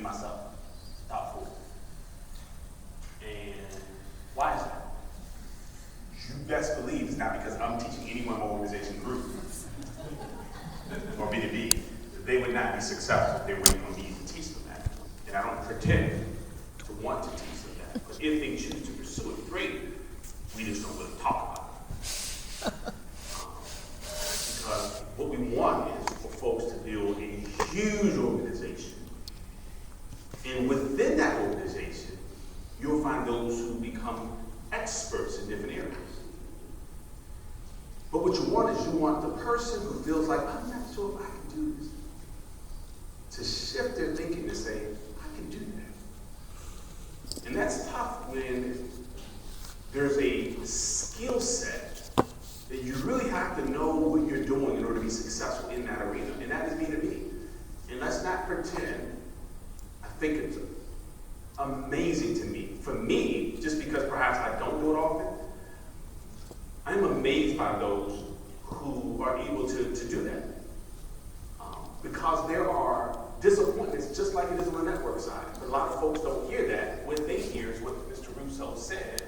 myself, top 4. And why is that? You best believe it's not because I'm teaching any one organization group or B2B. They would not be successful if they waiting on me to teach them that. And I don't pretend to want to teach them that. But if they choose to pursue it, great. We just don't really talk about it. Because what we want is for folks to build a huge organization. And within that organization, you'll find those who become experts in different areas. But what you want is you want the person who feels like, I'm not sure if I can do this, to shift their thinking and say, I can do that. And that's tough when there's a skill set that you really have to know what you're doing in order to be successful in that arena, and that is B2B. And let's not pretend. I think it's amazing to me. For me, just because perhaps I don't do it often, I'm amazed by those who are able to do that. Because there are disappointments, just like it is on the network side. But a lot of folks don't hear that. What they hear is what Mr. Russo said.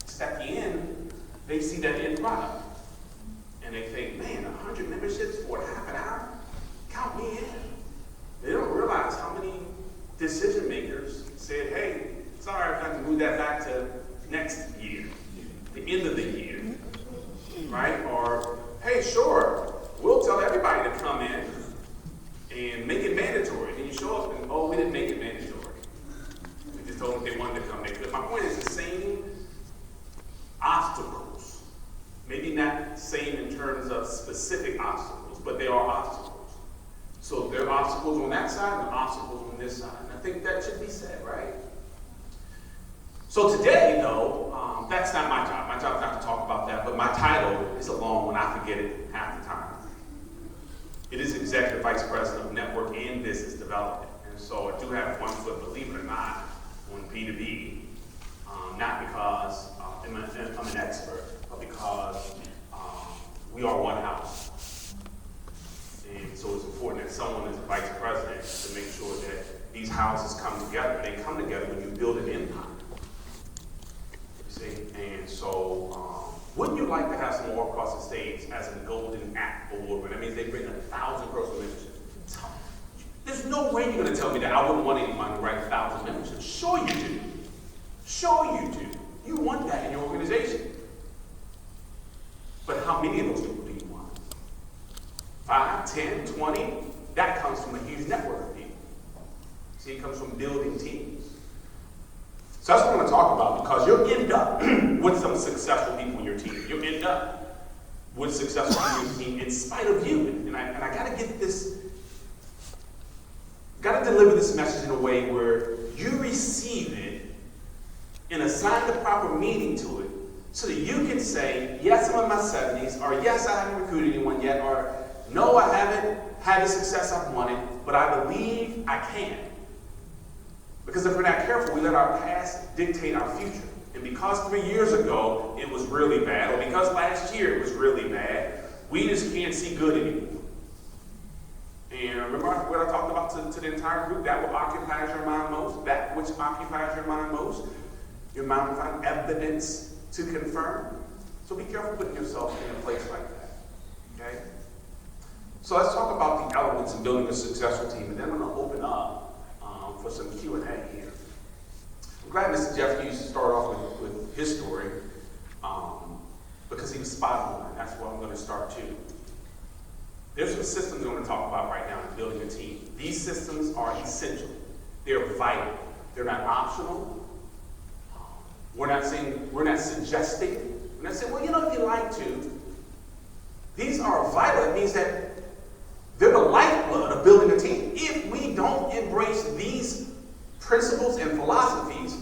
It's at the end, they see that end product. And they think, man, 100 memberships for half an hour? Count me in. They don't realize how many decision makers said, hey, sorry, I have to move that back to next year, the end of the year, right? Or, hey, sure, we'll tell everybody to come in and make it mandatory. And you show up and, oh, we didn't make it mandatory. We just told them if they wanted to come, they could. My point is the same obstacles, maybe not same in terms of specific obstacles, but they are obstacles. So there are obstacles on that side and obstacles on this side. And I think that should be said, right? So today, though, that's not my job. My job is not to talk about that, but my title is a long one. I forget it half the time. It is Executive Vice President of Network and Business Development. And so I do have one foot, believe it or not, on B2B, not because I'm an expert, but because we are one house. And so it's important that someone is a vice president to make sure that these houses come together. They come together when you build an empire. See? And so, wouldn't you like to have some more across the stage as a Golden App Award? That means they bring 1,000 personal memberships. There's no way you're going to tell me that I wouldn't want anyone to write 1,000 memberships. Sure you do. Sure you do. You want that in your organization. But how many of those people do you want? 5, 10, 20? That comes from a huge network of people. See, it comes from building teams. So that's what I want to talk about, because you'll end up with some successful people in your team. You'll end up with successful people in your team in spite of you. And I got to get this, got to deliver this message in a way where you receive it and assign the proper meaning to it so that you can say, yes, I'm in my 70s, or yes, I haven't recruited anyone yet, or no, I haven't had the success I've wanted, but I believe I can. Because if we're not careful, we let our past dictate our future. And because 3 years ago it was really bad, or because last year it was really bad, we just can't see good anymore. And remember what I talked about to the entire group? That what occupies your mind most, that which occupies your mind most, your mind will find evidence to confirm. So be careful putting yourself in a place like that. Okay? So let's talk about the elements of building a successful team, and then I'm going to open up for some Q&A here. I'm glad Mr. Jeff Hughes started off with his story because he was spot on, and that's where I'm going to start too. There's some systems I'm going to talk about right now in building a team. These systems are essential. They're vital. They're not optional. We're not suggesting. We're not saying, well, you know, if you like to. These are vital. It means that they're the lifeblood of building a team. If we don't embrace these principles and philosophies,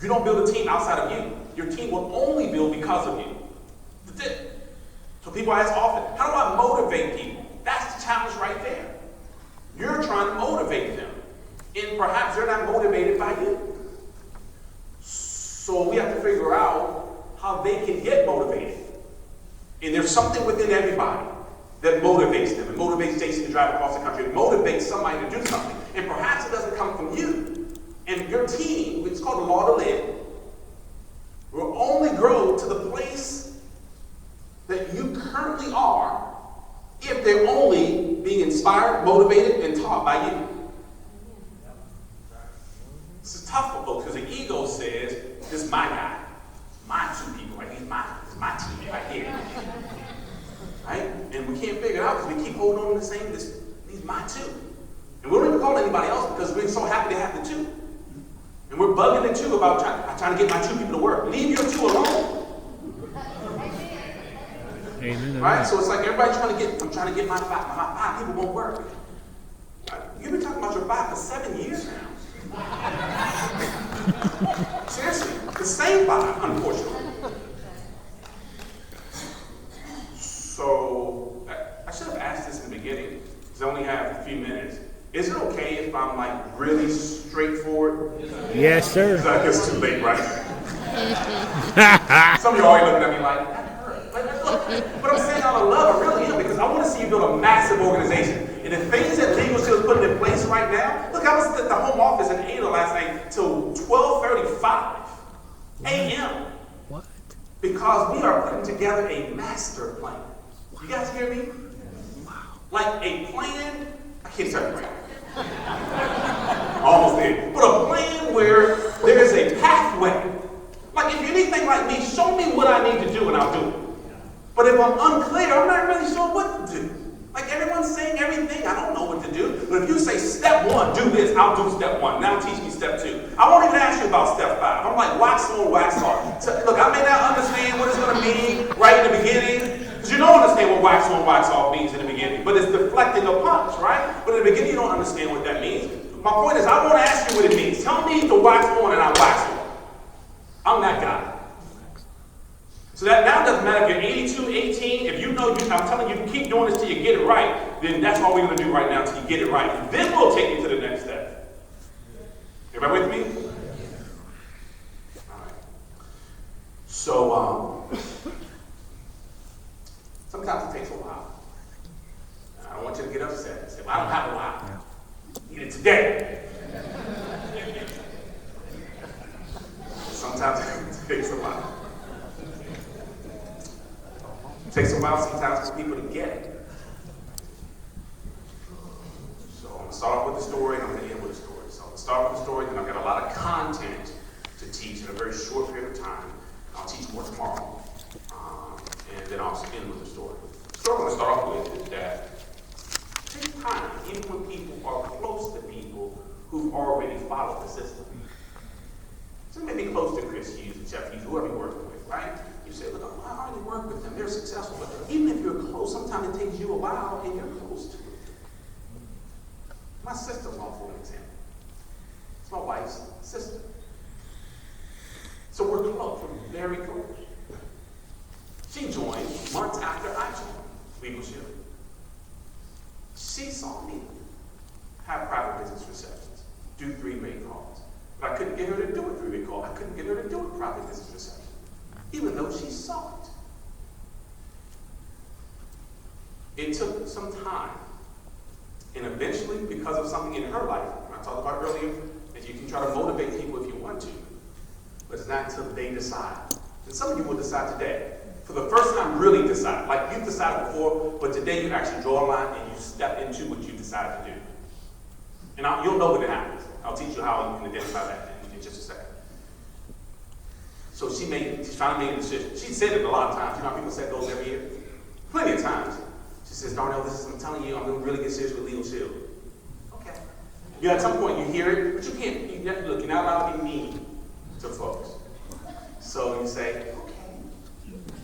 you don't build a team outside of you. Your team will only build because of you. That's it. So people ask often, how do I motivate people? That's the challenge right there. You're trying to motivate them. And perhaps they're not motivated by you. So we have to figure out how they can get motivated. And there's something within everybody that motivates them. It motivates Jason to drive across the country. It motivates somebody to do something. And perhaps it doesn't come from you. And your team, it's called the law to live, will only grow to the place that you currently are if they're only being inspired, motivated, and taught by you. This is tough for folks because the ego says, this is my guy, my two people, like he's my team right here. Right? And we can't figure it out because we keep holding on to the same, these my two. And we don't even call anybody else because we're so happy to have the two. And we're bugging the two about trying to get my two people to work. Leave your two alone. Amen. Right? So it's like everybody's I'm trying to get my five people won't work. Right? You've been talking about your five for 7 years now. Seriously, the same five, unfortunately. So I should have asked this in the beginning, because I only have a few minutes. Is it okay if I'm like really straightforward? Yes, sir. I guess it's too late, right? Some of you are already looking at me like, that hurt. But I'm saying out of love, I really am, because I want to see you build a massive organization. And the things that Legal Shield is putting in place right now, look, I was at the home office in Ada last night till 12:35 a.m. What? Because we are putting together a master plan. You guys hear me? Wow. Like a plan, I can't tell you right now. Almost there. But a plan where there is a pathway. Like if you're anything like me, show me what I need to do and I'll do it. But if I'm unclear, I'm not really sure what to do. Like everyone's saying everything, I don't know what to do. But if you say step 1, do this, I'll do step 1. Now teach me step 2. I won't even ask you about step 5. I'm like wax on, wax off. So, look, I may not understand what it's going to mean right in the beginning. Because you don't understand what wax on, wax off means in the beginning. But it's deflecting a punch, right? But in the beginning, you don't understand what that means. My point is, I won't ask you what it means. Tell me to wax on and I wax off. I'm that guy. So that now doesn't matter if you're 82, 18, if you know, I'm telling you, keep doing this till you get it right, then that's all we're going to do right now until you get it right. And then we'll take you to the next step. Everybody with me? All right. So, sometimes it takes a while. And I don't want you to get upset and say, well, I don't have a while. Need it today. Sometimes it takes a while. It takes a while sometimes for people to get it. So I'm going to start off with the story and I'm going to end with a story. So I'm going to start with the story, then I've got a lot of content to teach in a very short period of time. I'll teach more tomorrow. And then I'll end with the story. The story I'm going to start off with is that it takes time, even when people are close to people who've already followed the system. So you may be close to Chris Hughes, Jeff Hughes, whoever you're working with, right? You say, look, I already work with them. They're successful. But even if you're close, sometimes it takes you a while and you're close to it. My sister-in-law, for an example. It's my wife's sister. So we're close. We're very close. She joined months after I joined Legal Shield. She saw me have private business receptions, do 3-way calls. But I couldn't get her to do a 3-way call. I couldn't get her to do a private business reception, even though she saw it. It took some time. And eventually, because of something in her life, I talked about earlier, that you can try to motivate people if you want to, but it's not until they decide. And some of you will decide today. For the first time, really decide. Like you've decided before, but today you actually draw a line and you step into what you decided to do. And you'll know when it happens. I'll teach you how you can identify that in just a second. So she's trying to make a decision. She said it a lot of times. You know how people set goals every year? Plenty of times. She says, Darnell, I'm telling you, I'm going to really get serious with Legal Shield. Okay. You know, at some point you hear it, but you can't, look, you're not allowed to be mean to folks. So you say, okay,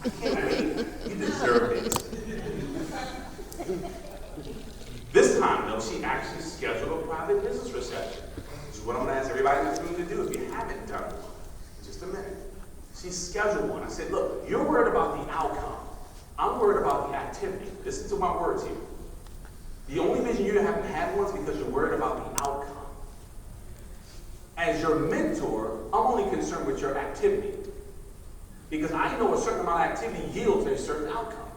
I can't wait. You deserve this. This time, though, she actually scheduled a private business reception. Which is what I'm going to ask everybody in this room to do if you haven't done one. In just a minute. She scheduled one. I said, look, you're worried about the outcome. I'm worried about the activity. Listen to my words here. The only reason you haven't had one is because you're worried about the outcome. As your mentor, I'm only concerned with your activity. Because I know a certain amount of activity yields a certain outcome.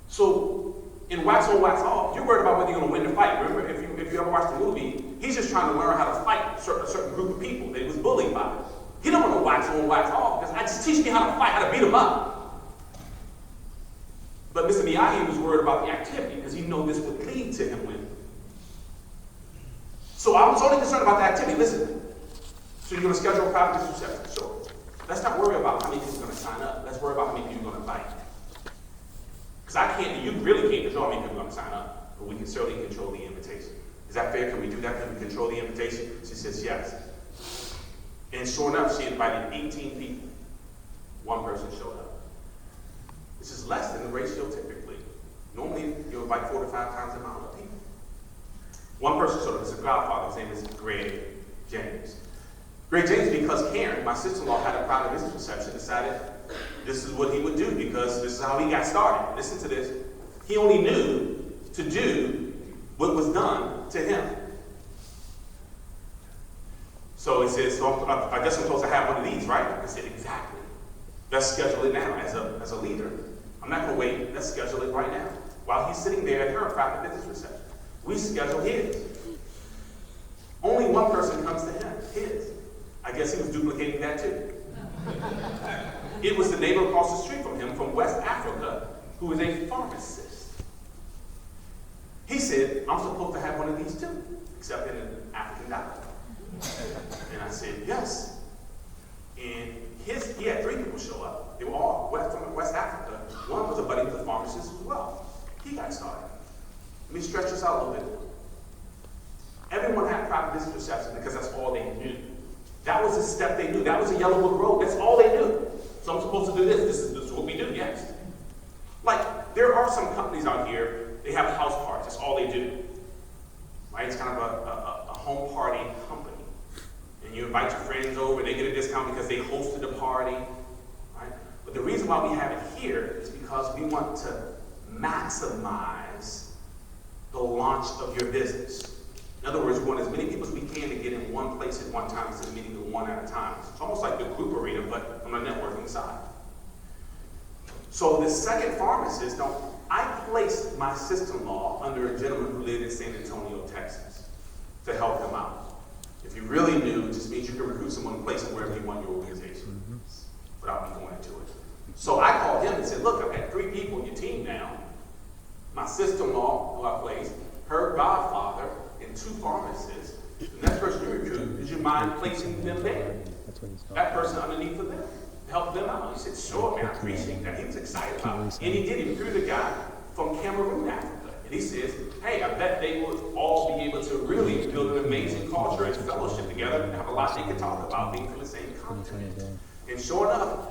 So in wax on, wax off, you're worried about whether you're going to win the fight. Remember, if you ever watched the movie, he's just trying to learn how to fight a certain group of people that he was bullied by. He don't want to wax on, wax off, because just teach me how to fight, how to beat him up. But Mr. Miyagi was worried about the activity, because he knew this would lead to him winning. So I was only concerned about the activity. Listen, so you're going to schedule a private reception? Sure. Let's not worry about how many people are going to sign up. Let's worry about how many people are going to invite. Because you really can't control how many people are going to sign up, but we can certainly control the invitation. Is that fair? Can we do that? Can we control the invitation? She says yes. And sure enough, she invited 18 people. One person showed up. This is less than the ratio typically. Normally, you invite 4 to 5 times the amount of people. One person showed up. It's a godfather. His name is Greg James. Greg James, because Karen, my sister-in-law, had a private business reception, decided this is what he would do because this is how he got started. Listen to this. He only knew to do what was done to him. So he says, so I guess I'm supposed to have one of these, right? I said, exactly. Let's schedule it now as a leader. I'm not going to wait. Let's schedule it right now. While he's sitting there at her private business reception, we schedule his. Only one person comes to him, his. I guess he was duplicating that too. It was the neighbor across the street from him from West Africa who was a pharmacist. He said, I'm supposed to have one of these too, except in an African dollar. And I said, yes. And he had 3 people show up. They were all from West Africa. One was a buddy of the pharmacist as well. He got started. Let me stretch this out a little bit. Everyone had private business reception because that's all they knew. That was the step they knew. That was a Yellow Book Road. That's all they knew. So I'm supposed to do this. This is what we do, yes. Like, there are some companies out here, they have house parties. That's all they do. Right? It's kind of a home party company. And you invite your friends over, they get a discount because they hosted a party. Right? But the reason why we have it here is because we want to maximize the launch of your business. In other words, we want as many people as we can to get in one place at one time instead of meeting them one at a time. It's almost like the group arena, but on the networking side. So the second pharmacist, I placed my sister-in-law under a gentleman who lived in San Antonio, Texas, to help them out. If you really knew, it just means you can recruit someone and place them wherever you want your organization, without me going into it. So I called him and said, look, I've got 3 people in your team now. My sister-in-law, who I placed, her godfather, and 2 pharmacists. The next person you recruit, would you mind placing them there? That person underneath of them, to help them out. He said, sure, man, I appreciate that. He was excited about it. And he did. He recruited a guy from Cameroon, Africa. And he says, hey, I bet they would all be able to really build an amazing culture and fellowship together and have a lot they can talk about being from the same continent. And sure enough,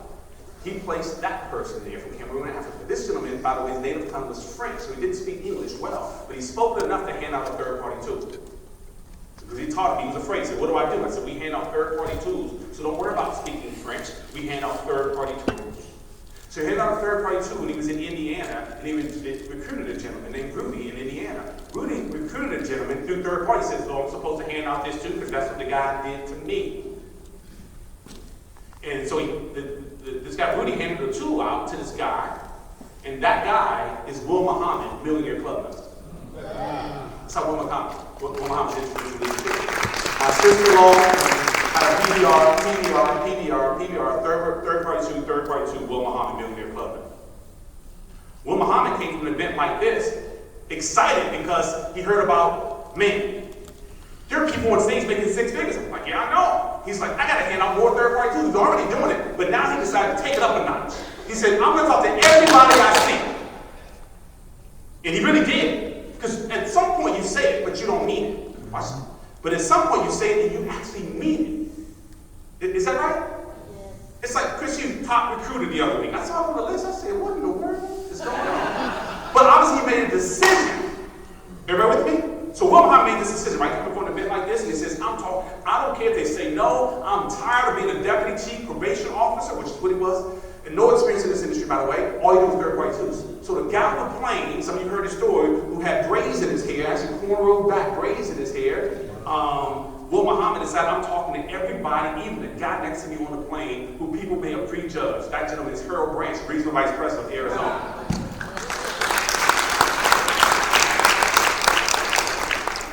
he placed that person there from Cameroon, Africa. This gentleman, by the way, his native tongue was French, so he didn't speak English well, but he spoke it enough to hand out a third-party tool. Because he taught him, he was afraid. He said, what do I do? I said, we hand out third-party tools, so don't worry about speaking French. We hand out third-party tools. So he handed out a third-party tool when he was in Indiana, and he recruited a gentleman named Rudy in Indiana. Rudy recruited a gentleman through third party. He says, oh, I'm supposed to hand out this too, because that's what the guy did to me. And so this guy, Rudy, handed the tool out to this guy, and that guy is Will Muhammad, Millionaire Club member. That's how Will Muhammad introduced me to. My sister-in-law had a PBR, third party two, Will Muhammad, Millionaire Club member. Will Muhammad came from an event like this, excited because he heard about, man, there are people on stage making 6 figures. I'm like, yeah, I know. He's like, I got to hand out more third-party tools. He's already doing it. But now he decided to take it up a notch. He said, I'm going to talk to everybody I see. And he really did. Because at some point you say it, but you don't mean it. Watch. But at some point you say it and you actually mean it. Is that right? Yeah. It's like Chris Hughes, top recruiter the other week. I saw him on the list. I said, what in the world is going on? But obviously he made a decision. Everybody with me? So Will Muhammad made this decision, right? He come up on a bit like this, and he says, I don't care if they say no. I'm tired of being a deputy chief probation officer, which is what he was, and no experience in this industry, by the way. All you do is third-party tools. So the guy on the plane, some of you heard the story, who had braids in his hair, actually cornrow back braids in his hair. Will Muhammad decided, I'm talking to everybody, even the guy next to me on the plane, who people may have prejudged. That gentleman is Harold Branch, regional vice president of Arizona.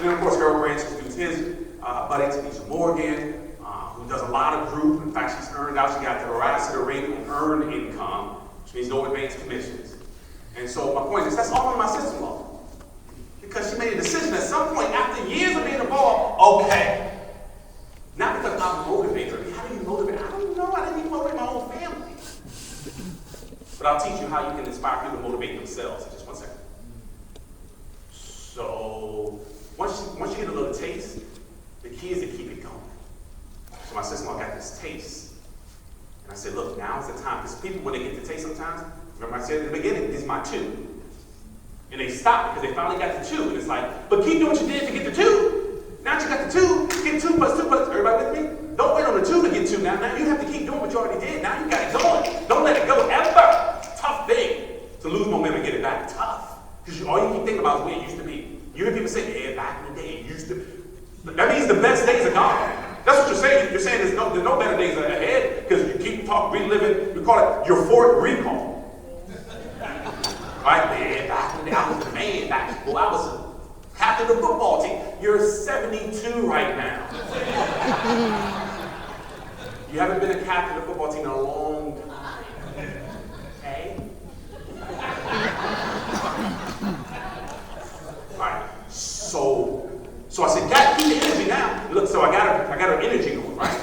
And then, of course, Harold Branch introduced his buddy, Tanisha Morgan, who does a lot of group. In fact, she's earned out. She got the Rossiter rate on earned income, which means no advanced commissions. And so my point is, that's all in my sister-in-law. Because she made a decision at some point after years of being involved, okay. Not because I'm motivated. How do you motivate? I don't know. I didn't even motivate my own family. But I'll teach you how you can inspire people to motivate themselves in just 1 second. So once you get a little taste, the key is to keep it going. So my sister-in-law got this taste. And I said, look, now is the time. Because people, when they get the taste sometimes, remember I said in the beginning, this is my 2. And they stop because they finally got the 2. And it's like, but keep doing what you did to get the 2. Now that you got the 2, get 2 plus 2 plus, everybody with me? Don't wait on the 2 to get 2 now. Now you have to keep doing what you already did. Now you got it going. Don't let it go ever. Tough thing to lose momentum and get it back. Tough. Because all you keep thinking about is where it used to be. You hear people say, yeah, back in the day, it used to be. That means the best days are gone. That's what you're saying. You're saying there's no better days ahead because you keep reliving, we call it your fourth recall. Right? Yeah, back in the day, I was the man. Back when I was captain of the football team. You're 72 right now. You haven't been a captain of the football team in a long time. Okay? Alright. So I said, got to keep the energy now. Look, so I got her energy going, right?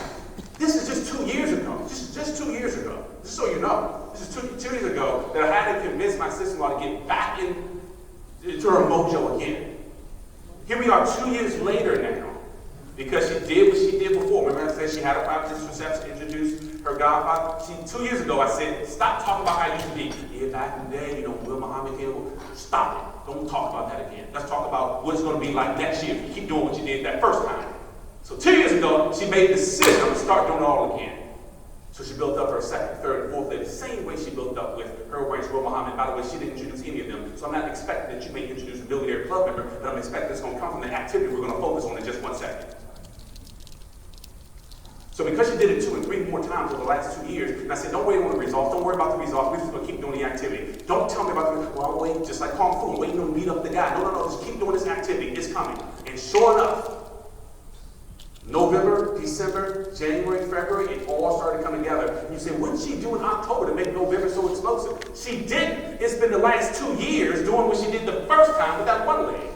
This is just 2 years ago. Just 2 years ago. Just so you know. This is 2 years ago that I had to convince my sister-in-law to get back into her mojo again. Here we are 2 years later now, because she did what she did before. Remember I said she had a private reception, introduced her godfather? 2 years ago I said, stop talking about how you used to be. Yeah, back in the day, Will Muhammad came. Stop it. Don't talk about that again. Let's talk about what it's going to be like next year if you keep doing what you did that first time. So 2 years ago, she made the decision to start doing it all again. So she built up her second, third, and fourth lady, the same way she built up with Harold Branch, Will Muhammad. By the way, she didn't introduce any of them, so I'm not expecting that you may introduce a Billionaire Club member, but I'm expecting it's going to come from the activity we're going to focus on in just 1 second. So because she did it 2 and 3 more times over the last 2 years, and I said, don't wait on the results, don't worry about the results, we're just going to keep doing the activity. Don't tell me about the, well, I'm waiting, just like Kung Fu, I'm waiting to meet up the guy. No, just keep doing this activity, it's coming. And sure enough, November, December, January, February, it all started coming together. And you say, what did she do in October to make November so explosive? She didn't. It's been the last 2 years doing what she did the first time with that one leg.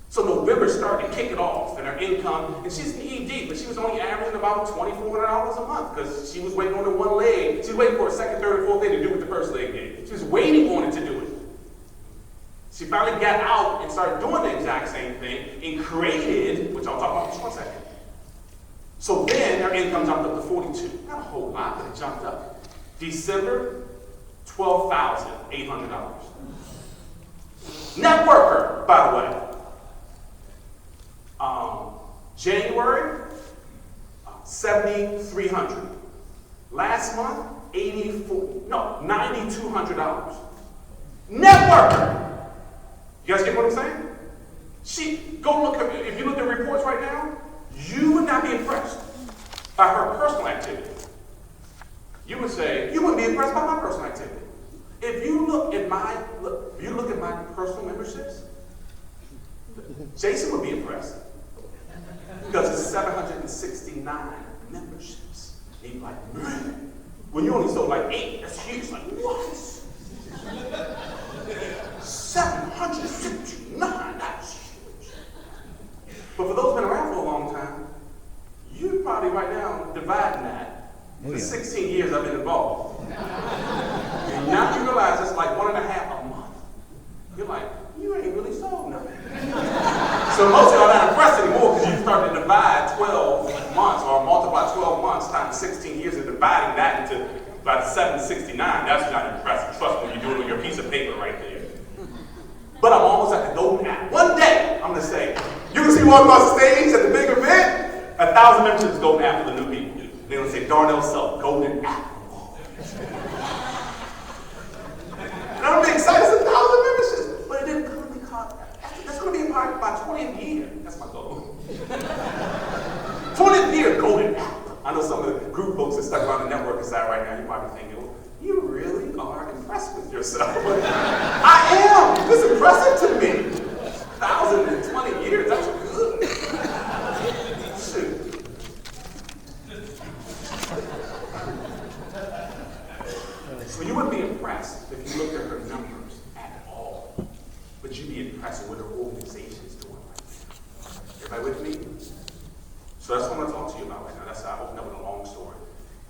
So November started to kick it off, and her income, and she's an ED, but she was only averaging about $2,400 a month because she was waiting on the one leg. She was waiting for a second, third, and fourth leg to do what the first leg did. She was waiting on it to do it. She finally got out and started doing the exact same thing and created, which I'll talk about in just 1 second. So then her income jumped up to 42. Not a whole lot, but it jumped up. December, $12,800. Networker, by the way. January, $7,300. Last month, $9,200. Networker. You guys get what I'm saying? If you look at reports right now, you would not be impressed by her personal activity. You would say, you wouldn't be impressed by my personal activity. If you look at my personal memberships, Jason would be impressed. Because it's 769 memberships. And he'd be like, man, when you only sold like 8, that's huge. Like, what? 769, that's huge. But for those who've been around for a long time, you're probably right now dividing that. For 16 years I've been involved. And now you realize it's like 1.5 a month. You're like, you ain't really sold nothing. So most of y'all are not impressed anymore because you started to divide 12 months or multiply 12 months times 16 years and dividing that into about 769. That's not impressive. Trust me, when you do it on your piece of paper right there. But I'm almost at the golden apple. One day, I'm going to say, you can see walk across the stage at the big event, 1,000 memberships golden apple the new people do. They're going to say Darnell Self, golden apple. And I'm going to be excited, it's 1,000 memberships. But it didn't come to me caught. That's going to be by 20th year. That's my goal. 20th year, golden apple. I know some of the group folks that stuck around the networking side right now, you might be thinking, well, you really are impressed with yourself. I am. It's impressive to me. 1,020 asking what their organization's doing right now. Everybody with me? So that's what I'm going to talk to you about right now. That's how I open up with a long story.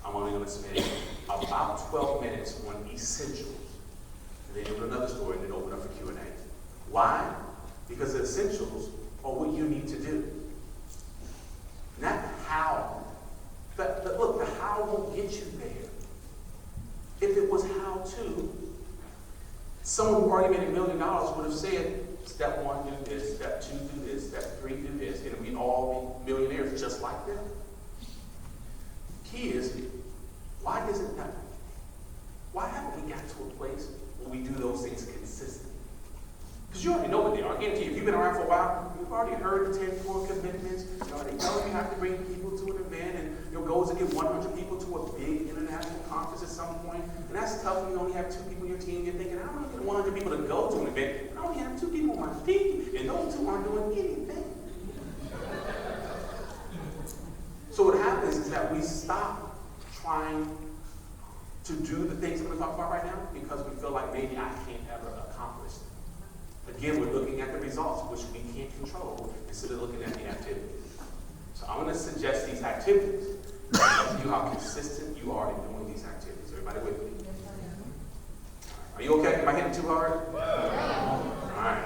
I'm only going to spend about 12 minutes on essentials. And then open another story and then open up for Q&A. Why? Because the essentials are what you need to do. Not how. But look, the how won't get you there. If it was how to, someone who already made $1 million would have said, step 1, do this, step 2, do this, step 3, do this, and we'd all be millionaires just like them. Key is, why doesn't that? Why haven't we got to a place where we do those things consistently? Because you already know what they are. I guarantee you, if you've been around for a while, you've already heard the 10 core commitments. You already know you have to bring people to an event, and your goal is to get 100 people to a big international conference at some point. And that's tough when you only have 2 people in your team. You're thinking, I don't get 100 people to go to an event, and I only have 2 people on my team, and those 2 aren't doing anything. So what happens is that we stop trying to do the things I'm going to talk about right now because we feel like maybe I can't ever accomplish them. Again, we're looking at the results, which we can't control, instead of looking at the activities. So I'm going to suggest these activities to help you how consistent you are in doing these activities. Everybody with me? Are you okay? Am I hitting too hard? All right.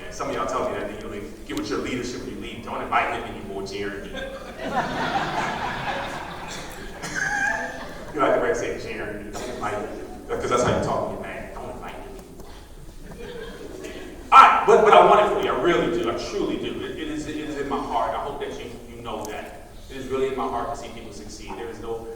And some of y'all tell me that you know, get with your leadership when you leave. Don't invite him anymore, Jeremy. You like the way I say Jeremy. Don't invite him. Because that's how you talk to your man. Don't invite him anymore. All right, but I want it for you. I really do. I truly do. It is in my heart. I hope that you know that. It is really in my heart to see people succeed. There is no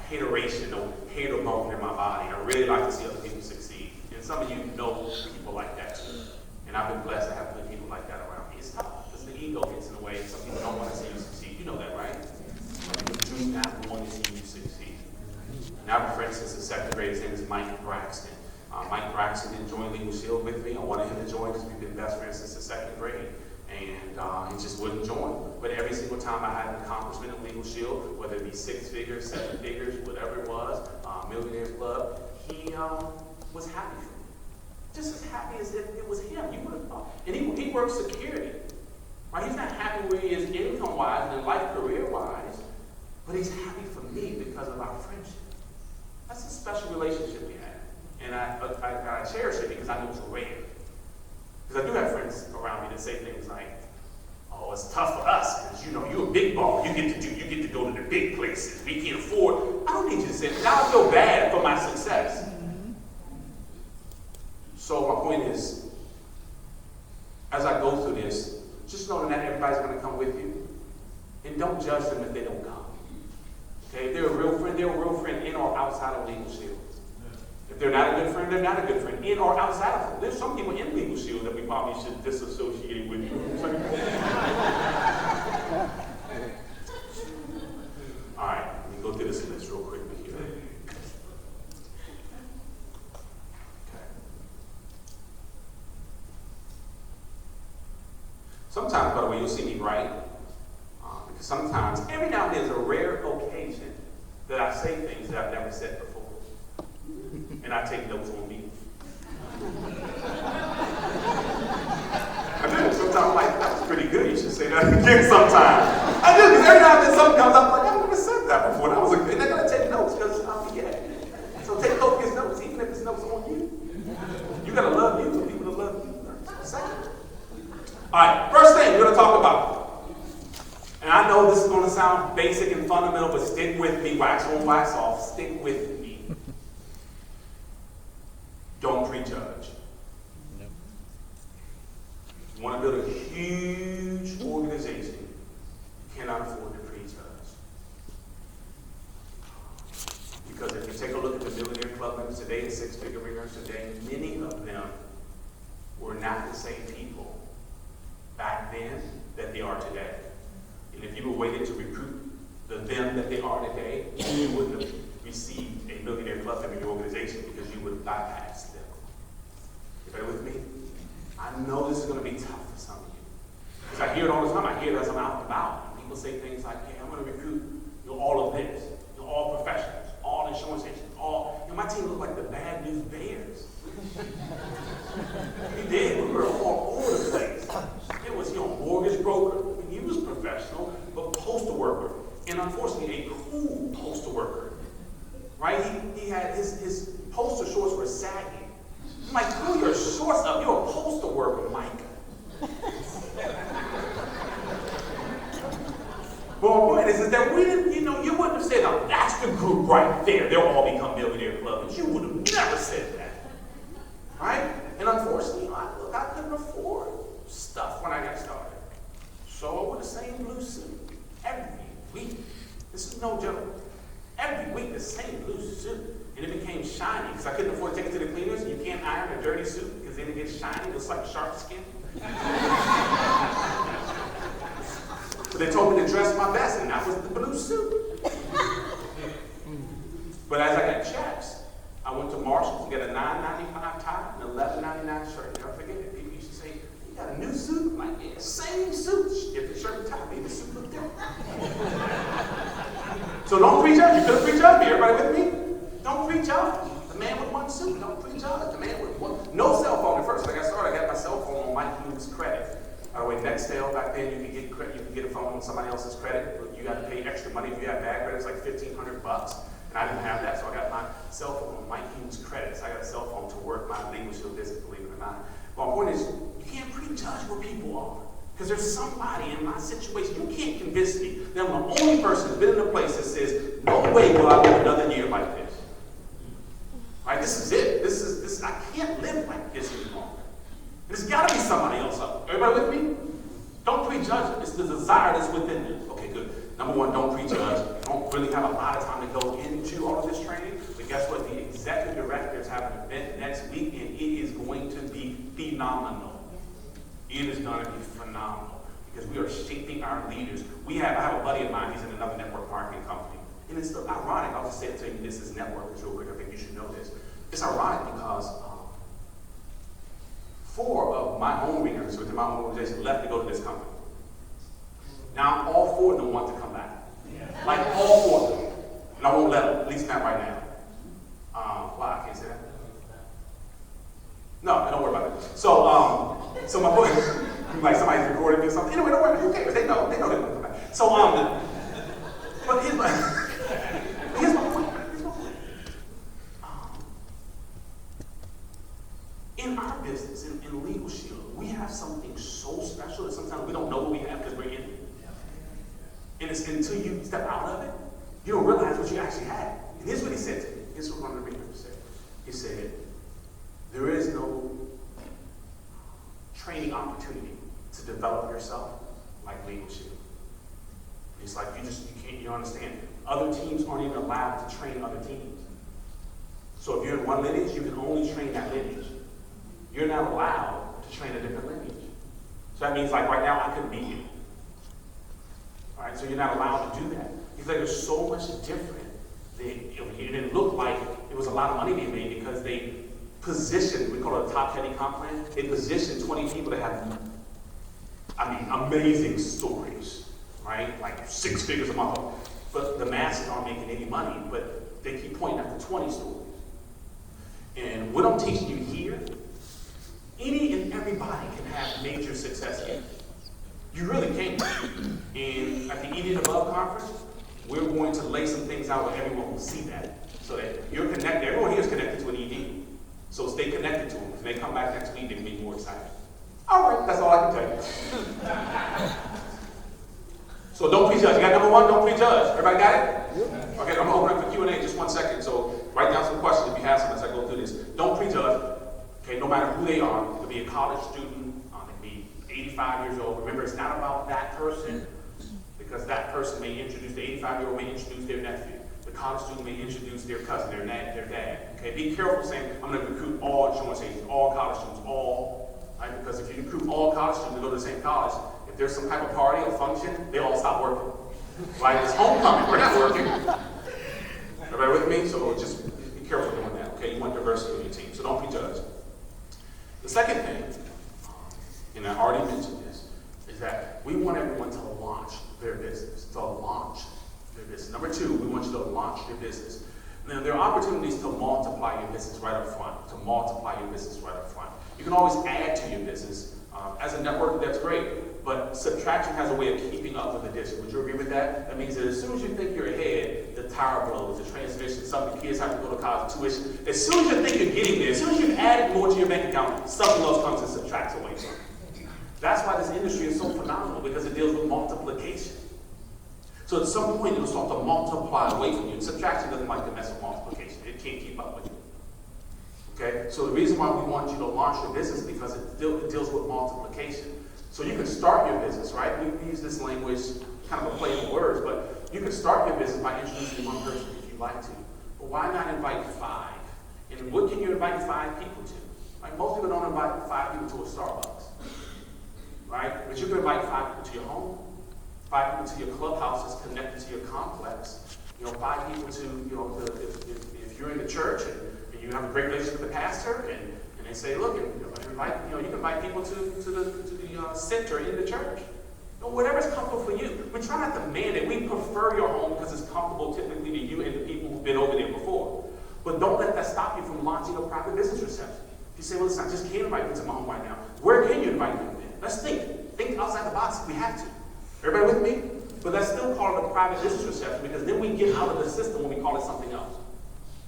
hateration, no hater bone in my body. I really like to see other people succeed. And some of you know people like that too. And I've been blessed to have good people like that around me. It's tough because the ego gets in the way. Some people don't want to see you succeed. You know that, right? Some people do not want to see you succeed. Now, I have a friend since the 2nd grade. His name is Mike Braxton. Mike Braxton didn't join Legal Shield with me. I wanted him to join because we've been best friends since the 2nd grade. And he just wouldn't join. But every single time I had an accomplishment in Legal Shield, whether it be 6 figures, 7 figures, whatever it was, Millionaire Club, he was happy for me. Just as happy as if it was him. You would have thought. And he works security. Right? He's not happy where he is income-wise and life career-wise, but he's happy for me because of our friendship. That's a special relationship we have. And I cherish it because I know it's rare. Because I do have friends around me that say things like, oh, it's tough for us because, you know, you're a big baller. You get to go to the big places. We can't afford. I don't need you to say that. I feel bad for my success. So my point is, as I go through this, just know that everybody's going to come with you. And don't judge them if they don't come. Okay? If they're a real friend in or outside of Legal Shield. If they're not a good friend, they're not a good friend, in or outside of it. There's some people in Legal Shield that we probably should disassociate with. All right, let me go through this list real quickly here. Okay. Sometimes, by the way, you'll see me write, because sometimes, every now and then, there's a rare occasion that I say things that I've never said before. And I take notes on me. I do. Sometimes I'm like, that was pretty good. You should say that again sometime. I do, because every now and then something comes up, like, I've never said that before. That was a good. And I gotta take notes because I'll forget. So take copious notes, even if it's notes on you. You gotta love you for people to love you. Second. All right, first thing we're gonna talk about. And I know this is gonna sound basic and fundamental, but stick with me. Wax on, wax off. Stick with me. Don't prejudge. No. You want to build a huge organization, you cannot afford to prejudge. Because if you take a look at the Millionaire Club members today and 6-figure earners today, many of them were not the same people back then that they are today. And if you were waiting to recruit the them that they are today, you wouldn't have received a Millionaire Club member in your organization because you would have bypassed them. You better with me? I know this is going to be tough for some of you. Because I hear it all the time. I hear it as I'm out and about. People say things like, yeah, I'm going to recruit all of this. All professionals, all insurance agents, all. My team looked like the Bad News Bears. We did. We were all over the But my point is that we didn't, you wouldn't have said, now that's the group right there. They'll all become millionaire club. And you would have never said that. Right? And unfortunately, I couldn't afford stuff when I got started. So I wore the same blue suit every week. This is no joke. Every week, the same blue suit. And it became shiny because I couldn't afford to take it to the cleaners. And you can't iron a dirty suit because then it gets shiny. It looks like shark skin. So they told me to dress my best, and that was the blue suit. But as I got checks, I went to Marshall to get a $9.95 tie and an $11.99 shirt. Never forget it. People used to say, "You got a new suit?" I'm like, "Yeah, same suit. If the shirt and tie, maybe the suit look different." So don't prejudge. You couldn't prejudge me. Everybody with me? Don't prejudge. The man with one suit. Don't prejudge. The man with one. No cell phone at first. When I got started, I got my cell phone on Mike Hughes' credit. By the way, Nextel back then, you could get credit. You could get a phone on somebody else's credit, but you got to pay extra money if you had bad credit. It's like $1,500, and I didn't have that, so I got my cell phone on Mike Hughes' credits. I got a cell phone to work my English business, believe it or not. But my point is, you can't prejudge what people are. Because there's somebody in my situation, you can't convince me that I'm the only person who's been in a place that says, no way will I live another year like this. Right? This is it. This I can't live like this anymore. There's got to be somebody else up. Everybody with me? Don't prejudge it. It's the desire that's within them. Okay, good. Number one, don't prejudge. You don't really have a lot of time to go into all of this training. But guess what? The executive directors have an event next week, and it is going to be phenomenal. It is going to be phenomenal because we are shaping our leaders. I have a buddy of mine, he's in another network marketing company. And it's ironic, I'll just say it to you, this is networkers real quick, I think you should know this. It's ironic because 4 of my own leaders within my own organization left to go to this company. Now all 4 of them want to come back. Like all 4 of them. And I won't let them, at least not right now. Why, I can't say that? No, don't worry about it. So my boy, like somebody's recording me or something. Anyway, don't worry, who cares? They know they want to come back. So, but here's my point. In our business, in Legal Shield, we have something so special that sometimes we don't know what we have because we're in it. And it's until you step out of it, you don't realize what you actually had. And here's what he said to me. Here's what one of the readers said. He said, there is no training opportunity to develop yourself like Legal Shield. It's like you understand. Other teams aren't even allowed to train other teams. So if you're in one lineage, you can only train that lineage. You're not allowed to train a different lineage. So that means like right now I couldn't beat you. All right, so you're not allowed to do that. Because there's so much different. It didn't look like it was a lot of money being made because they positioned, we call it a top-heavy comp plan, they positioned 20 people to have, amazing stories, right? Like 6 figures a month. But the masses aren't making any money, but they keep pointing at the 20 stories. And what I'm teaching you here, any and everybody can have major success here. You really can. And at the Eat It Above conference, we're going to lay some things out where everyone will see that. So that you're connected, everyone here is connected to an ED. So stay connected to them. If they come back next week, they can be more excited. All right, that's all I can tell you. So don't prejudge. You got number 1, don't prejudge. Everybody got it? Okay, I'm going to open up for Q&A in just 1 second. So write down some questions if you have some as I go through this. Don't prejudge. Okay, no matter who they are. It could be a college student. It could be 85 years old. Remember, it's not about that person because that person may introduce, the 85-year-old may introduce their nephew. The college student may introduce their cousin, their dad. Okay, be careful saying, I'm going to recruit all insurance agents, all college students, all. Right? Because if you recruit all college students to go to the same college, if there's some type of party or function, they all stop working. Like it's homecoming, we're not working. Everybody with me? So just be careful doing that. Okay, you want diversity on your team, so don't prejudge. The second thing, and I already mentioned this, is that we want everyone to launch their business. To launch their business. Number 2, we want you to launch your business. Now, there are opportunities to multiply your business right up front. You can always add to your business. As a networker, that's great. But subtraction has a way of keeping up with addition. Would you agree with that? That means that as soon as you think you're ahead, the tire blows, the transmission, some of the kids have to go to college tuition. As soon as you think you're getting there, as soon as you've added more to your bank account, something else comes and subtracts away from it. That's why this industry is so phenomenal, because it deals with multiplication. So at some point, it'll start to multiply away from you. Subtraction doesn't like to mess with multiplication. It can't keep up with you. Okay? So the reason why we want you to launch your business is because it deals with multiplication. So you can start your business, right? We use this language, kind of a play of words, but you can start your business by introducing one person if you'd like to. But why not invite 5? And what can you invite 5 people to? Like, most people don't invite 5 people to a Starbucks, right? But you can invite 5 people to your home, 5 people to your clubhouses connected to your complex. 5 people to, if you're in the church and you have a great relationship with the pastor, and they say, look, you can invite people to the center in the church. Whatever's comfortable for you. We try not to mandate. We prefer your home because it's comfortable typically to you and the people who've been over there before. But don't let that stop you from launching a private business reception. If you say, well, listen, I just can't invite people to my home right now. Where can you invite them then? Let's think. Think outside the box if we have to. Everybody with me? But let's still call it a private business reception because then we get out of the system when we call it something else.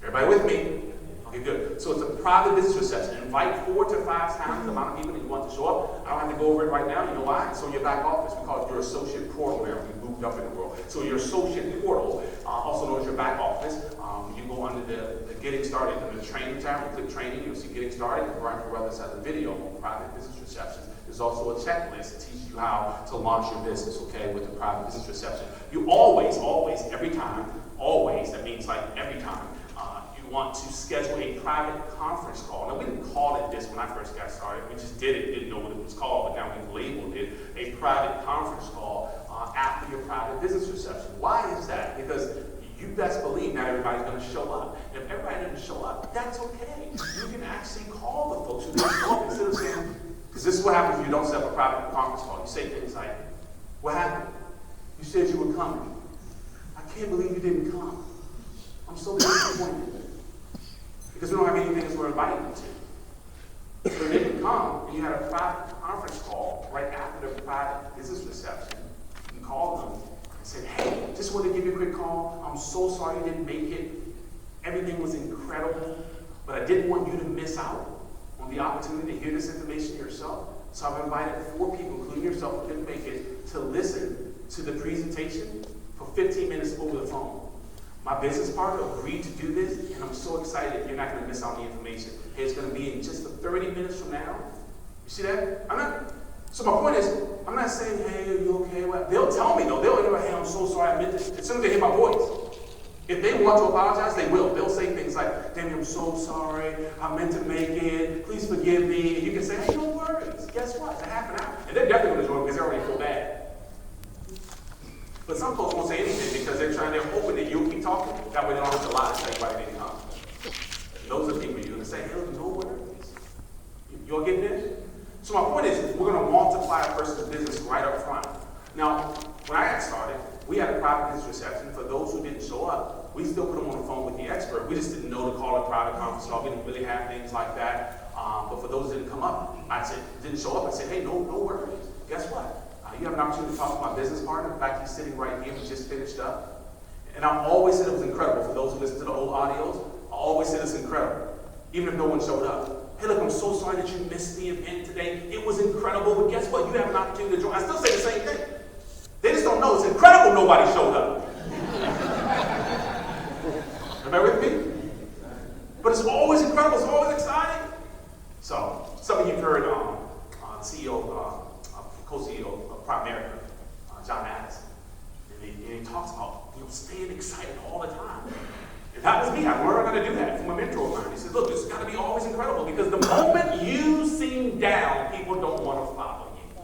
Everybody with me? Okay, good. So it's a private business reception. Invite 4 to 5 times the amount of people that you want to show up. I don't have to go over it right now. You know why? So in your back office, we call it your associate portal where we moved up in the world. So your associate portal, also known as your back office, you go under the Getting Started, under the Training tab, you click Training, you'll see Getting Started. Brian Carruthers has a video on private business receptions. There's also a checklist that teaches you how to launch your business, okay, with the private business reception. You always, every time, that means like every time, you want to schedule a private conference call. Now, we didn't call it this when I first got started. We just did it, didn't know what it was called, but now we've labeled it a private conference call after your private business reception. Why is that? Because you best believe not everybody's going to show up. If everybody doesn't show up, that's okay. You can actually call the folks who didn't show up instead of saying, because this is what happens if you don't set up a private conference call. You say things like, what happened? You said you were coming. I can't believe you didn't come. I'm so disappointed. Because we don't have anything else we're inviting them to. So they can come, and you had a private conference call right after the private business reception. You can call them and say, hey, just wanted to give you a quick call. I'm so sorry you didn't make it. Everything was incredible, but I didn't want you to miss out on the opportunity to hear this information yourself. So I've invited 4 people, including yourself, who didn't make it, to listen to the presentation for 15 minutes over the phone. My business partner agreed to do this, and I'm so excited. You're not going to miss out on the information. Hey, it's going to be in just 30 minutes from now. You see that? So my point is, I'm not saying, hey, are you okay? Well, they'll tell me, though. They'll go, hey, I'm so sorry I meant this. As soon as they hear my voice. If they want to apologize, they will. They'll say things like, Danny, I'm so sorry. I meant to make it. Please forgive me. And you can say, hey, no worries. Guess what? It's a half an hour. And they're definitely going to join because they already feel bad. But some folks won't say anything because they're hoping that you'll keep talking. That way they don't have to lie to tell you why they didn't come. And those are people you're going to say, hey, no worries. You all get this? So my point is, we're going to multiply a person's business right up front. Now, when I got started, we had a private business reception. For those who didn't show up, we still put them on the phone with the expert. We just didn't know to call it private conference call. We didn't really have things like that. But for those that didn't come up, didn't show up, I said, hey, no worries. Guess what? You have an opportunity to talk to my business partner. In fact, he's sitting right here. We just finished up. And I always said it was incredible. For those who listen to the old audios, I always said it's incredible, even if no one showed up. Hey, look, I'm so sorry that you missed the event today. It was incredible, but guess what? You have an opportunity to join. I still say the same thing. They just don't know it's incredible nobody showed up. Everybody with me? But it's always incredible. It's always exciting. So, some of you have heard CEO, co-CEO of Prime America, John Addison. And he talks about staying excited all the time. And that was me. I learned how to do that from a mentor of mine. He said, look, it's got to be always incredible because the moment you seem down, people don't want to follow you.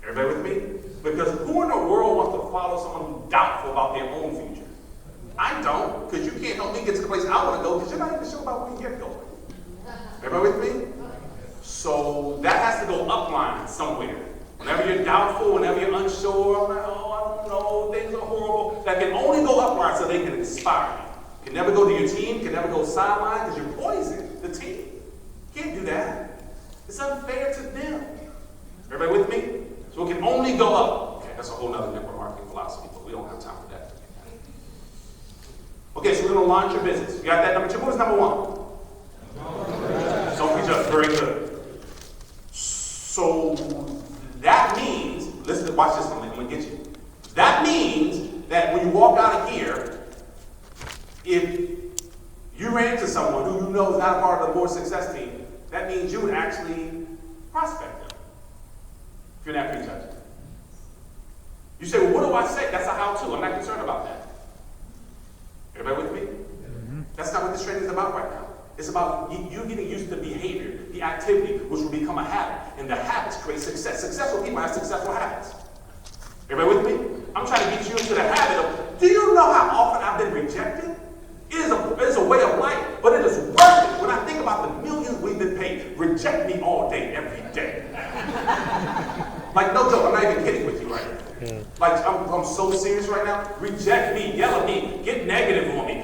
Everybody with me? Because who in the world wants to follow someone who's doubtful about their own future? I don't, because you can't help me get to the place I want to go because you're not even sure about where you're going. Everybody with me? So that has to go upline somewhere. Whenever you're doubtful, whenever you're unsure, I don't know, things are horrible, that can only go upline so they can inspire you. Can never go to your team, can never go sideline because you're poisoning the team. Can't do that. It's unfair to them. Everybody with me? So it can only go up. Okay, that's a whole other network marketing philosophy, but we don't have time for that. Okay, so we're going to launch your business. You got that number 2? What was number 1? Don't be just very good. So that means, listen, watch this one, I'm going to get you. That means that when you walk out of here, if you ran into someone who you know is not a part of the More Success team, that means you would actually prospect them if you're not prejudging. You say, well, what do I say? That's a how-to. I'm not concerned about that. Everybody with me? Mm-hmm. That's not what this training is about right now. It's about you getting used to the behavior, the activity, which will become a habit. And the habits create success. Successful people have successful habits. Everybody with me? I'm trying to get you into the habit of, do you know how often I've been rejected? It is a way of life, but it is worth it. When I think about the millions we've been paid, reject me all day, every day. Like, no joke, I'm not even kidding with you right now. Yeah. Like, I'm so serious right now. Reject me, yell at me, get negative on me,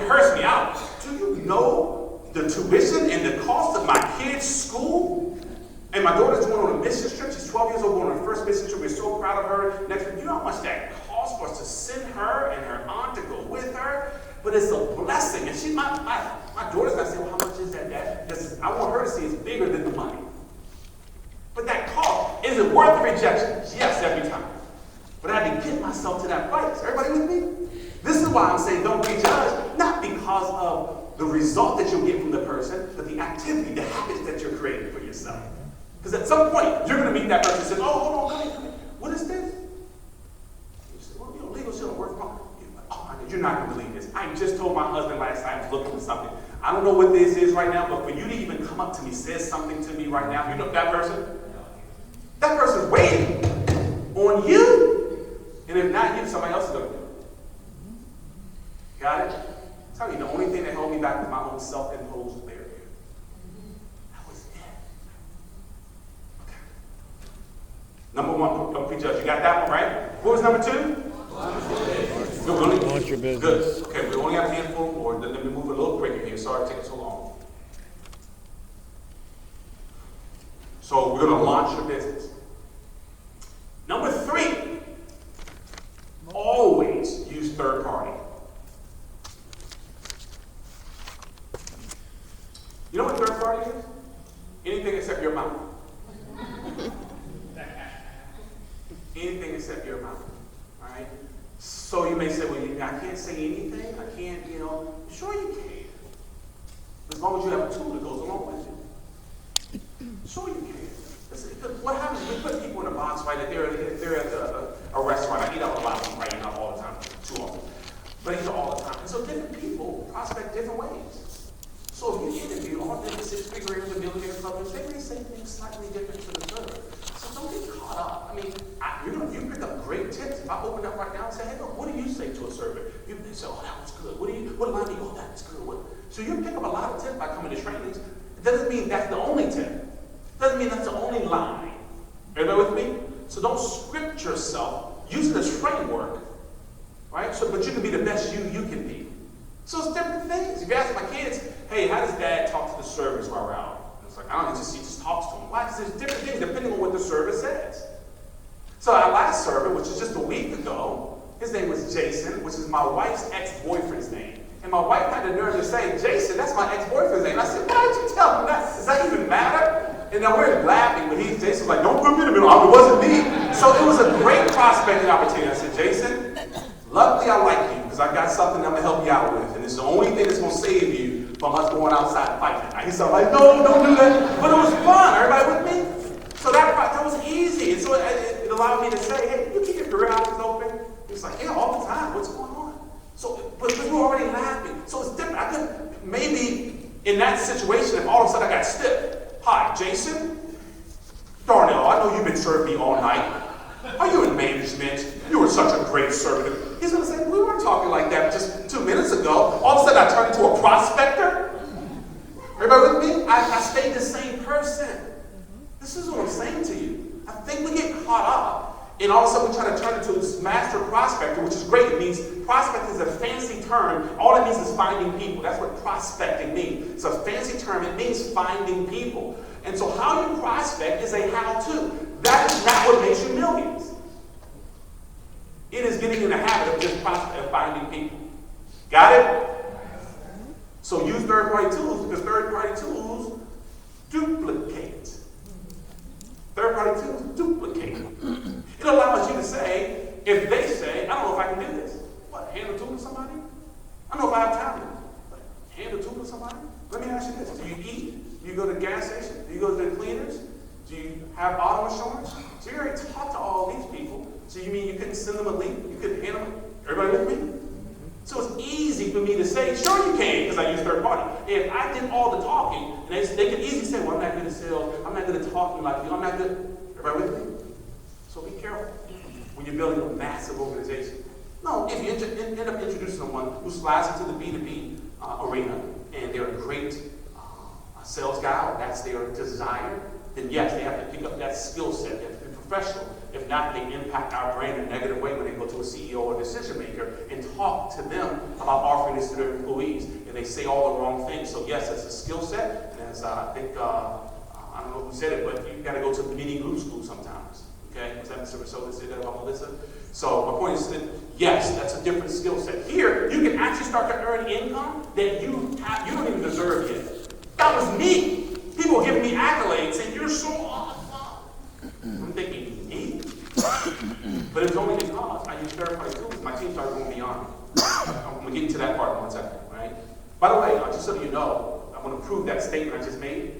curse me out. Do you know the tuition and the cost of my kids' school? And my daughter's going on a mission trip. She's 12 years old, going on her first mission trip. We're so proud of her. Next week, you know how much that costs for us to send her and her aunt to go with her? But it's a blessing. And she's my daughter's not saying, well, how much is that, Dad? Because I want her to see it's bigger than the money. But that cost, is it worth the rejection? Yes, every time. But I had to get myself to that place. Everybody with me? This is why I'm saying don't prejudge, not because of the result that you'll get from the person, but the activity, the habits that you're creating for yourself. Because at some point, you're going to meet that person and say, oh, hold on, come here. What is this? You say, well, legal shit don't work wrong. You're not going to believe this. I just told my husband last night I was looking for something. I don't know what this is right now, but for you to even come up to me, say something to me right now, you know that person? That person's waiting on you. And if not you, somebody else is going to do it. Got it? I tell you, the only thing that held me back was my own self-imposed barrier. That was it. Okay. Number one, don't prejudge. You got that one, right? What was number two? Launch your business. Good. Okay, we only have a handful more. Let me move a little quicker here. Sorry to take so long. So we're going to launch your business. Number three, always use third party. You know what third party is? Anything except your mouth. Anything except your mouth. All right? So you may say, well, I can't say anything. I can't, Sure you can. As long as you have a tool that goes along with it. Sure you can. What happens is we put people in a box, right? If they're at a restaurant. I eat out a lot of them, right? Not all the time, too often. But I eat out all the time. And so different people prospect different ways. So if you interview all different six-figure and millionaire clubbers, they may say things slightly different to the server. So don't get caught up. I mean, you pick up great tips. If I open up right now and say, hey, look, what do you say to a server? You say, oh, that was good. What line do you go, that's good. So you pick up a lot of tips by coming to trainings. It doesn't mean that's the only tip. It doesn't mean that's the only line. Everybody with me? So don't script yourself. Use it as framework, right? So, but you can be the best you can be. So it's different things. If you ask my kids, hey, how does Dad talk to the servers while we're out? And it's like, I don't know, he just talks to them. Why? Because there's different things depending on what the server says. So our last server, which was just a week ago, his name was Jason, which is my wife's ex-boyfriend's name. And my wife had the nerve to say, Jason, that's my ex-boyfriend's name. And I said, why did you tell him that? Does that even matter? And now we're laughing, but Jason was like, don't put me in the middle. It wasn't me. So it was a great prospecting opportunity. I said, Jason, luckily I like you because I got something I'm going to help you out with. And it's the only thing that's going to save you from us going outside and fighting. And he started like, no, don't do that. But it was fun. Everybody with me? So that was easy. And so it allowed me to say, hey, you keep your career options open. He was like, yeah, all the time. What's going on? So, but we were already laughing. So it's different. I could maybe in that situation, if all of a sudden I got stiff. Hi, Jason. Darnell, I know you've been serving me all night. Are you in management? You were such a great servant. He's going to say, we weren't talking like that just 2 minutes ago. All of a sudden I turned into a prospector. Everybody with me? I stayed the same person. This is what I'm saying to you. I think we get caught up. And all of a sudden we try to turn into this master prospector, which is great. It means prospect is a fancy term. All it means is finding people. That's what prospecting means. It's a fancy term. It means finding people. And so how you prospect is a how-to. That is not what makes you millions. It is getting in the habit of just finding people. Got it? So use third-party tools because third-party tools duplicate. Third-party tools duplicate. It allows you to say, if they say, I don't know if I can do this. What, hand a tool to somebody? I don't know if I have talent. But hand a tool to somebody? Let me ask you this. Do you eat? Do you go to the gas station? Do you go to the cleaners? Do you have auto insurance? So you already talked to all these people. So you mean you couldn't send them a link? You couldn't hand them? Everybody with me? So it's easy for me to say, sure you can, because I use third party. If I did all the talking, and they could easily say, well, I'm not good at sales, I'm not good at talking like you, I'm not good. Everybody with me? So be careful when you're building a massive organization. No, if you end up introducing someone who slides into the B2B arena, and they're a great sales guy, or that's their desire, then yes, they have to pick up that skill set. They have to be professional. If not, they impact our brand in a negative way when they go to a CEO or decision maker and talk to them about offering this to their employees. And they say all the wrong things. So yes, it's a skill set. And as I think, I don't know who said it, but you've got to go to mini group school sometimes. Okay? Was that Mr. Rousseau that said that about Melissa? So my point is that, yes, that's a different skill set. Here, you can actually start to earn income that you don't even deserve yet. That was me. People were giving me accolades saying, you're so awesome. I'm thinking, me? But it's only because I use third-party tools. My team started going beyond. I'm going to get into that part in 1 second, right? By the way, just so you know, I want to prove that statement I just made.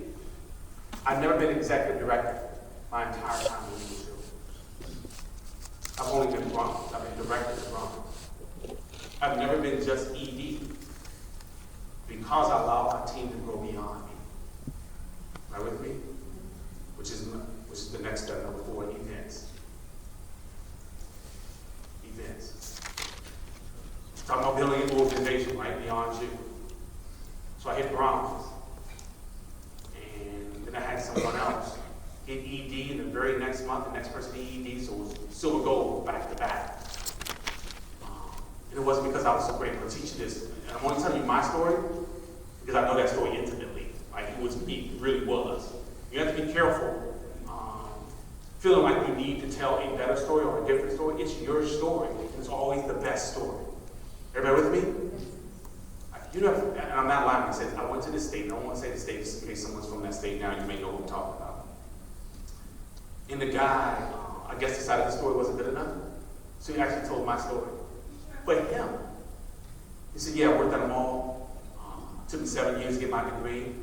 I've never been executive director my entire time in leadership. I've only been wrong. I've been director to wrong. I've never been just ED because I allow my team to grow beyond me. Right with me? Which is the next step, number 4, events. Events. Talking about building an organization, right, beyond you. So I hit bronze. And then I had someone else hit ED, and the very next month, the next person hit ED, so it was silver gold back to back. And it wasn't because I was so great. I'm going to teach you this. And I'm only telling you my story because I know that story intimately. Like it was me, it really was. You have to be careful feeling like you need to tell a better story or a different story. It's your story. It's always the best story. Everybody with me? You know, and I'm not lying. I said, I went to this state, and I don't want to say the state just in case someone's from that state now, you may know what I'm talking about. And the guy, I guess decided the story wasn't good enough. So he actually told my story. But him, he said, yeah, I worked at a mall. Took me 7 years to get my degree.